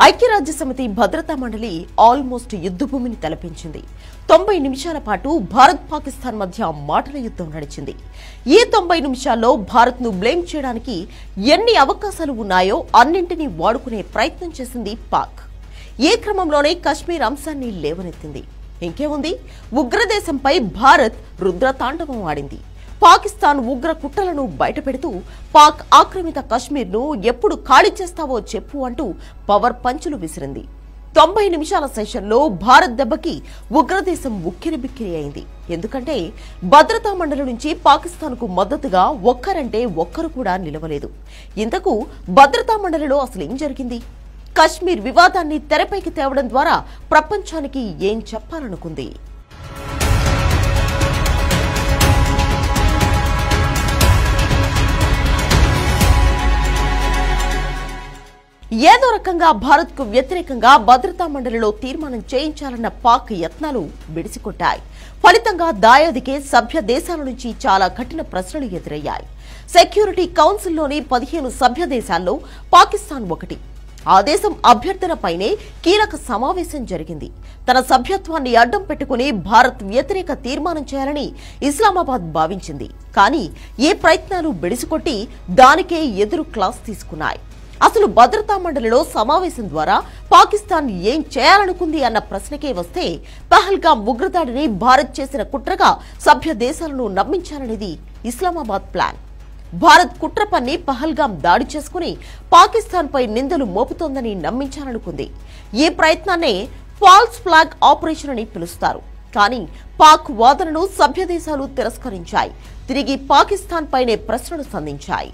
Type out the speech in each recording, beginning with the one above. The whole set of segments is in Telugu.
ఐక్యరాజ్యసమితి భద్రతా మండలి ఆల్మోస్ట్ యుద్ధభూమిని తలపించింది. 90 నిమిషాల పాటు భారత్ పాకిస్తాన్ మధ్య మాటల యుద్ధం నడిచింది. ఈ 90 నిమిషాల్లో భారత్ ను బ్లేమ్ చేయడానికి ఎన్ని అవకాశాలు ఉన్నాయో అన్నింటినీ వాడుకునే ప్రయత్నం చేసింది పాక్. ఈ క్రమంలోనే కశ్మీర్ అంశాన్ని లేవనెత్తింది. ఇంకేముంది, ఉగ్రదేశంపై భారత్ రుద్రతాండవం ఆడింది. పాకిస్తాన్ ఉగ్ర కుట్రలను బయటపెడుతూ పాక్ ఆక్రమిత కశ్మీర్ ను ఎప్పుడు ఖాళీ చేస్తావో చెప్పు అంటూ పవర్ పంచులు విసిరింది. 90 నిమిషాల సెషన్లో భారత్ దెబ్బకి ఉగ్రదేశం ఉక్కిరిబిక్కిరి అయింది. ఎందుకంటే భద్రతా మండలి నుంచి పాకిస్తాన్ కు మద్దతుగా ఒక్కరంటే ఒక్కరు కూడా నిలవలేదు. ఇంతకు భద్రతా మండలిలో అసలు ఏం జరిగింది? కశ్మీర్ వివాదాన్ని తెరపైకి తేవడం ద్వారా ప్రపంచానికి ఏం చెప్పాలనుకుంది? ఏదో రకంగా భారత్ కు వ్యతిరేకంగా భద్రతా మండలిలో తీర్మానం చేయించాలన్న పాక్ యత్నాలు బిడిసికొట్టాయి. ఫలితంగా దాయాదికే సభ్య దేశాల నుంచి చాలా కఠిన ప్రశ్నలు ఎదురయ్యాయి. సెక్యూరిటీ కౌన్సిల్లోని 15 సభ్య దేశాల్లో పాకిస్తాన్ ఒకటి. ఆ దేశం అభ్యర్థనపైనే కీలక సమావేశం జరిగింది. తన సభ్యత్వాన్ని అడ్డం పెట్టుకుని భారత్ వ్యతిరేక తీర్మానం చేయాలని ఇస్లామాబాద్ భావించింది. కానీ ఈ ప్రయత్నాలు బిడిసికొట్టి దానికే ఎదురు క్లాస్ తీసుకున్నాయి. అసలు భద్రతా మండలిలో సమావేశం ద్వారా పాకిస్తాన్ ఏం చేయాలనుకుంది అన్న ప్రశ్నకే వస్తే, పహల్గామ్ ఉగ్రదాడిని భారత్ చేసిన కుట్రగా సభ్య దేశాలను నమ్మించాలనేది ఇస్లామాబాద్ ప్లాన్. భారత్ కుట్ర పన్ని పహల్గామ్ దాడి చేసుకుని పాకిస్తాన్ పై నిందలు మోపుతోందని నమ్మించాలనుకుంది. ఈ ప్రయత్నాన్నే ఫాల్స్ ఫ్లాగ్ ఆపరేషన్ అని పిలుస్తారు. కానీ పాక్ వాదనను సభ్య దేశాలు తిరస్కరించాయి. తిరిగి పాకిస్తాన్ పైనే ప్రశ్నలు సంధించాయి.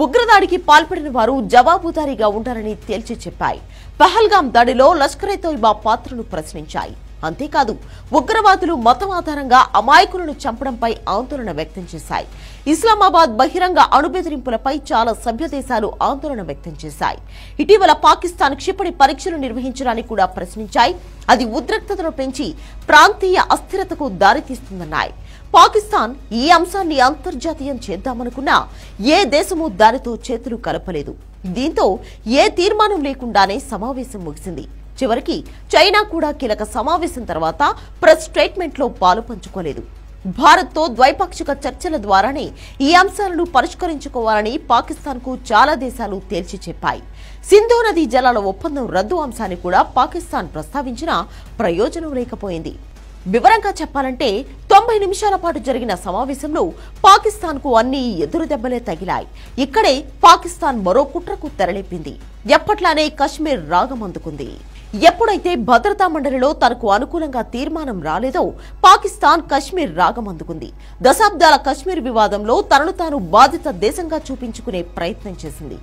ఉగ్రదాడికి పాల్పడిన వారు జవాబుదారీగా ఉండాలని తేల్చి చెప్పాయి. పహల్గామ్ దాడిలో లష్కర్-ఏ-తోయిబా పాత్రను ప్రశ్నించాయి. అంతేకాదు, ఉగ్రవాదులు మతం ఆధారంగా అమాయకులను చంపడంపై ఆందోళన వ్యక్తం చేశాయి. ఇస్లామాబాద్ బహిరంగ అణుబెదిరింపులపై చాలా సభ్య దేశాలు ఆందోళన వ్యక్తం చేశాయి. ఇటీవల పాకిస్తాన్ క్షిపణి పరీక్షలు నిర్వహించడానికి కూడా ప్రశ్నించాయి. అది ఉద్రిక్తతను పెంచి ప్రాంతీయ అస్థిరతకు దారితీస్తుందన్నాయి. పాకిస్తాన్ ఈ అంశాన్ని అంతర్జాతీయం చేద్దామనుకున్నా ఏ దేశమూ దానితో చేతులు కలపలేదు. దీంతో ఏ తీర్మానం లేకుండానే సమావేశం ముగిసింది. చివరికి చైనా కూడా కీలక సమావేశం తర్వాత ప్రెస్ స్టేట్మెంట్ లో పాలు పంచుకోలేదు. భారత్ తో ద్వైపాక్షిక చర్చల ద్వారానే ఈ అంశాలను పరిష్కరించుకోవాలని పాకిస్తాన్ కు చాలా దేశాలు తేల్చి చెప్పాయి. సింధు నదీ జలాల ఒప్పందం రద్దు అంశాన్ని కూడా పాకిస్తాన్ ప్రస్తావించినా ప్రయోజనం లేకపోయింది. వివరంగా చెప్పాలంటే 90 నిమిషాల పాటు జరిగిన సమావేశంలో పాకిస్తాన్ కు అన్ని ఎదురు దెబ్బలే తగిలాయి. ఇక్కడే పాకిస్తాన్ మరో కుట్రకు తెరలేపింది. ఎప్పట్లానే కశ్మీర్ రాగం అందుకుంది. ఎప్పుడైతే భద్రతా మండలిలో తనకు అనుకూలంగా తీర్మానం రాలేదో పాకిస్తాన్ కశ్మీర్ రాగం అందుకుంది. దశాబ్దాల కశ్మీర్ వివాదంలో తనను తాను బాధిత దేశంగా చూపించుకునే ప్రయత్నం చేసింది.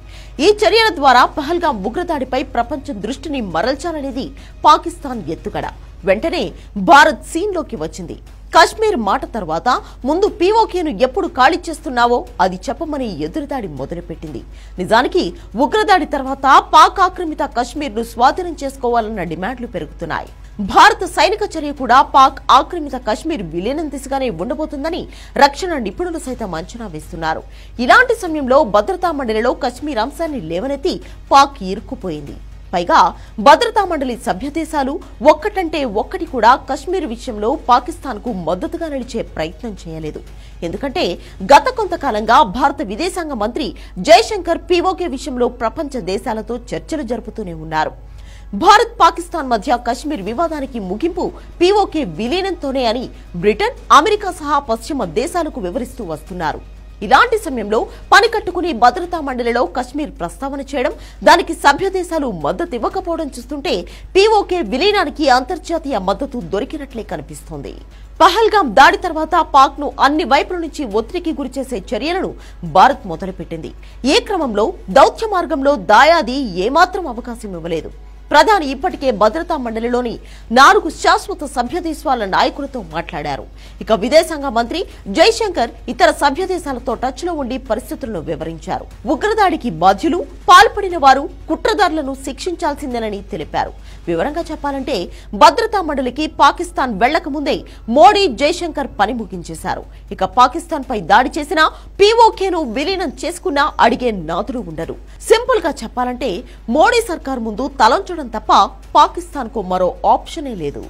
ఈ చర్యల ద్వారా పహల్గామ్ ఉగ్రదాడిపై ప్రపంచం దృష్టిని మరల్చాలనేది పాకిస్తాన్ ఎత్తుగడ. వెంటనే భారత్ సీన్లోకి వచ్చింది. కశ్మీర్ మాట తర్వాత ముందు పీఓకేను ఎప్పుడు ఖాళీ చేస్తున్నావో అది చెప్పమని ఎదురుదాడి మొదలుపెట్టింది. నిజానికి ఉగ్రదాడి తర్వాత పాక్ ఆక్రమిత కశ్మీర్ ను స్వాధీనం చేసుకోవాలన్న డిమాండ్లు పెరుగుతున్నాయి. భారత సైనిక చర్య కూడా పాక్ ఆక్రమిత కశ్మీర్ విలీనం దిశగానే ఉండబోతుందని రక్షణ నిపుణులు సైతం అంచనా వేస్తున్నారు. ఇలాంటి సమయంలో భద్రతా మండలిలో కశ్మీర్ అంశాన్ని లేవనెత్తి పాక్ ఇరుక్కుపోయింది. పైగా భద్రతా మండలి సభ్య దేశాలు ఒక్కటంటే ఒక్కటి కూడా కశ్మీర్ విషయంలో పాకిస్తాన్ కు మద్దతుగా నిలిచే ప్రయత్నం చేయలేదు. ఎందుకంటే గత కొంతకాలంగా భారత విదేశాంగ మంత్రి జైశంకర్ పీఓకే విషయంలో ప్రపంచ దేశాలతో చర్చలు జరుపుతూనే ఉన్నారు. భారత్ పాకిస్తాన్ మధ్య కశ్మీర్ వివాదానికి ముగింపు పీఓకే విలీనంతోనే అని బ్రిటన్, అమెరికా సహా పశ్చిమ దేశాలకు వివరిస్తూ వస్తున్నారు. ఇలాంటి సమయంలో పని కట్టుకుని భద్రతా మండలిలో కశ్మీర్ ప్రస్తావన చేయడం, దానికి సభ్య దేశాలు మద్దతు ఇవ్వకపోవడం చూస్తుంటే పీఓకే విలీనానికి అంతర్జాతీయ మద్దతు దొరికినట్లే కనిపిస్తోంది. పహల్గామ్ దాడి తర్వాత పాక్ ను అన్ని వైపుల నుంచి ఒత్తిడికి గురిచేసే చర్యలను భారత్ మొదలుపెట్టింది. ఈ క్రమంలో దౌత్య మార్గంలో దాయాది ఏమాత్రం అవకాశం ఇవ్వలేదు. ప్రధాని ఇప్పటికే భద్రతా మండలిలోని 4 శాశ్వత సభ్య దేశాల నాయకులతో మాట్లాడారు. ఇక విదేశాంగ మంత్రి జైశంకర్ ఇతర సభ్య దేశాలతో టచ్ లో ఉండి పరిస్థితులను వివరించారు. ఉగ్రదాడికి బాధ్యులు పాల్పడిన వారు కుట్రదారులను శిక్షించాల్సిందేనని తెలిపారు. వివరంగా చెప్పాలంటే భద్రతా మండలికి పాకిస్తాన్ వెళ్లక ముందే మోడీ జైశంకర్ పని ముగించేశారు. ఇక పాకిస్తాన్ పై దాడి చేసిన పీఓకేను విలీనం చేసుకున్నా అడిగే నాదులు ఉండరు. సింపుల్ గా చెప్పాలంటే మోడీ సర్కార్ ముందు తలంచడం తప్ప పాకిస్తాన్ కు మరో ఆప్షనే లేదు.